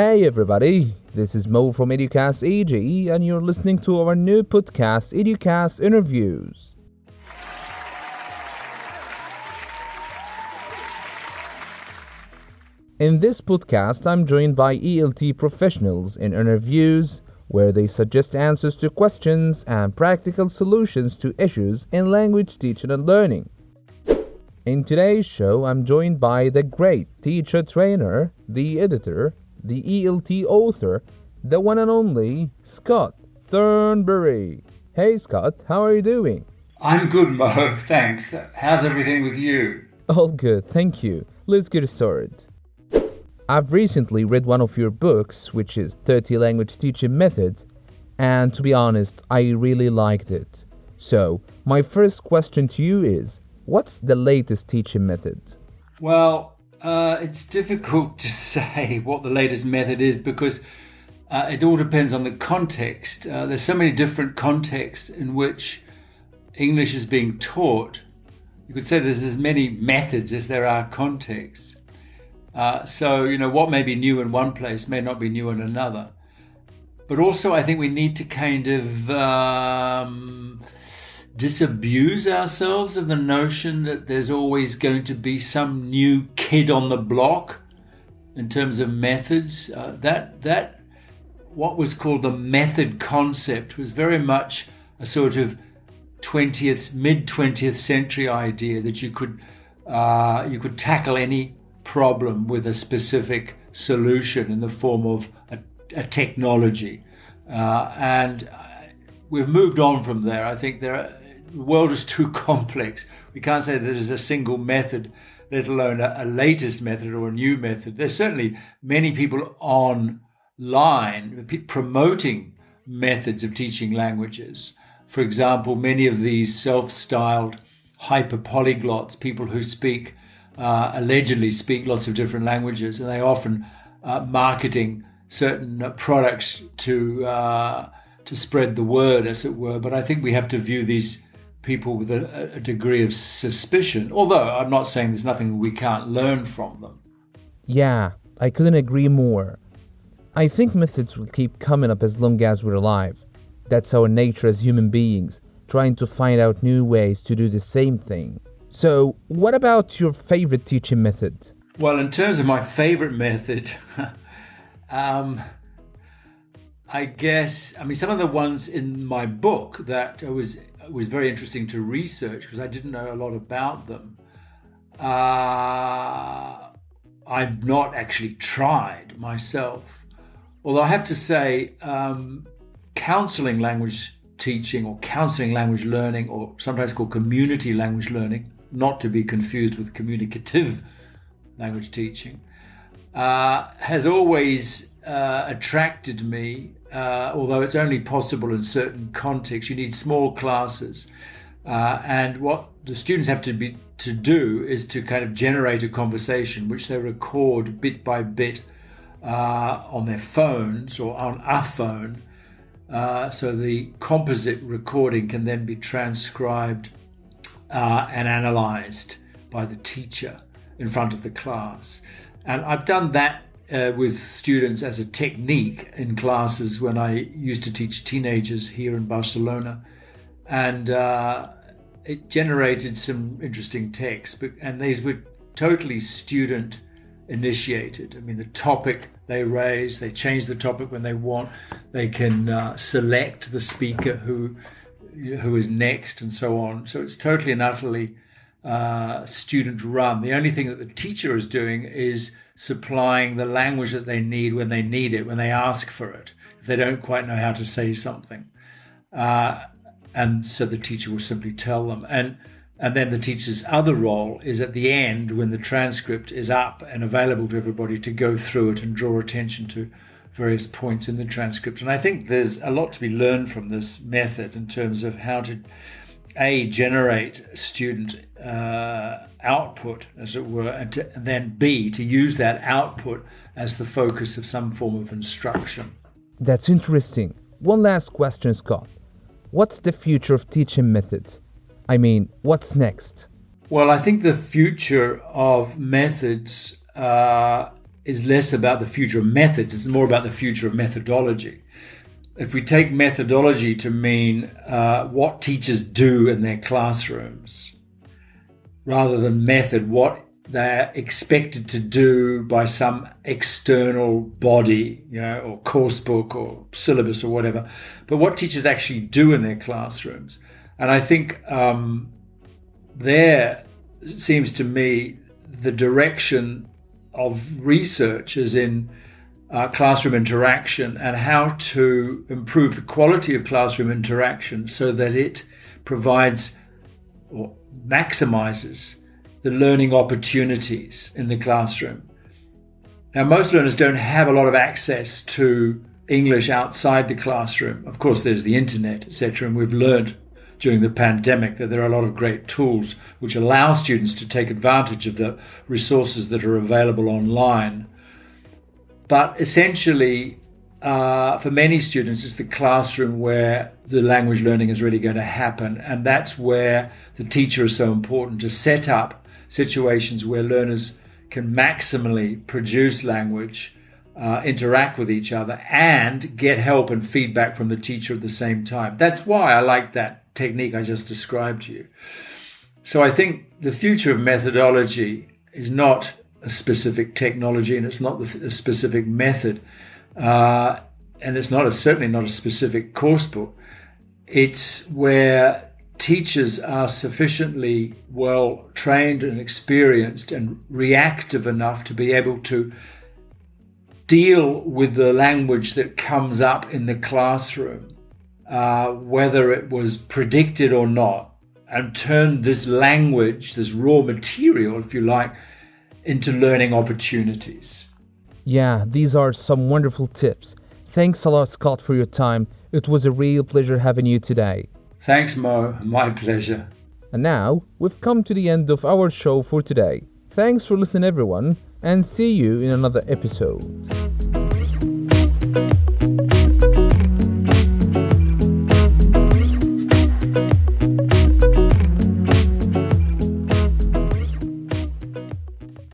Hey everybody, this is Mo from Educast AG and you're listening to our new podcast, Educast Interviews. In this podcast, I'm joined by ELT professionals in interviews where they suggest answers to questions and practical solutions to issues in language teaching and learning. In today's show, I'm joined by the great teacher trainer, the editor, the ELT author, the one and only Scott Thornbury. Hey Scott, how are you doing? I'm good, Mo, thanks. How's everything with you? All good, thank you. Let's get started. I've recently read one of your books, which is 30 Language Teaching Methods, and to be honest, I really liked it. So, my first question to you is, what's the latest teaching method? Well, it's difficult to say what the latest method is because it all depends on the context. There's so many different contexts in which English is being taught. You could say there's as many methods as there are contexts. So, what may be new in one place may not be new in another. But also, I think we need to kind of disabuse ourselves of the notion that there's always going to be some new kid on the block in terms of methods. That what was called the method concept was very much a sort of mid-20th century idea that you could tackle any problem with a specific solution in the form of a technology. And we've moved on from there. I think the world is too complex. We can't say that there's a single method, let alone a latest method or a new method. There's certainly many people online promoting methods of teaching languages. For example, many of these self-styled hyper-polyglots, people who allegedly speak lots of different languages, and they often marketing certain products to spread the word, as it were. But I think we have to view these people with a degree of suspicion, although I'm not saying there's nothing we can't learn from them. Yeah, I couldn't agree more. I think methods will keep coming up as long as we're alive. That's our nature as human beings, trying to find out new ways to do the same thing. So, what about your favorite teaching method? Well, in terms of my favorite method, I guess, some of the ones in my book that was very interesting to research because I didn't know a lot about them. I've not actually tried myself. Although I have to say, counseling language teaching or counseling language learning, or sometimes called community language learning, not to be confused with communicative language teaching, has always attracted me, although it's only possible in certain contexts. You need small classes, and what the students have to do is to kind of generate a conversation which they record bit by bit on their phones or on a phone, so the composite recording can then be transcribed and analysed by the teacher in front of the class. And I've done that with students as a technique in classes when I used to teach teenagers here in Barcelona. And it generated some interesting texts. And these were totally student initiated. The topic they raise, they change the topic when they want. They can select the speaker who is next and so on. So it's totally and utterly student run. The only thing that the teacher is doing is supplying the language that they need when they need it, when they ask for it, if they don't quite know how to say something. And so the teacher will simply tell them. And then the teacher's other role is at the end, when the transcript is up and available to everybody, to go through it and draw attention to various points in the transcript. And I think there's a lot to be learned from this method in terms of how to, A, generate student output, as it were, and then B, to use that output as the focus of some form of instruction. That's interesting. One last question, Scott. What's the future of teaching methods? What's next? Well, I think the future of methods is less about the future of methods, it's more about the future of methodology. If we take methodology to mean what teachers do in their classrooms, rather than method, what they're expected to do by some external body, or course book or syllabus or whatever, but what teachers actually do in their classrooms. And I think there seems to me the direction of research is in classroom interaction and how to improve the quality of classroom interaction so that it provides or maximizes the learning opportunities in the classroom. Now, most learners don't have a lot of access to English outside the classroom. Of course, there's the internet, etc., and we've learned during the pandemic that there are a lot of great tools which allow students to take advantage of the resources that are available online. But essentially, for many students, it's the classroom where the language learning is really going to happen. And that's where the teacher is so important, to set up situations where learners can maximally produce language, interact with each other, and get help and feedback from the teacher at the same time. That's why I like that technique I just described to you. So I think the future of methodology is not a specific technology, and it's not a specific method, and it's certainly not a specific course book. It's where teachers are sufficiently well trained and experienced and reactive enough to be able to deal with the language that comes up in the classroom, whether it was predicted or not, and turn this language, this raw material, if you like, into learning opportunities. Yeah, these are some wonderful tips. Thanks a lot, Scott, for your time. It was a real pleasure having you today. Thanks, Mo. My pleasure. And now, we've come to the end of our show for today. Thanks for listening, everyone, and see you in another episode.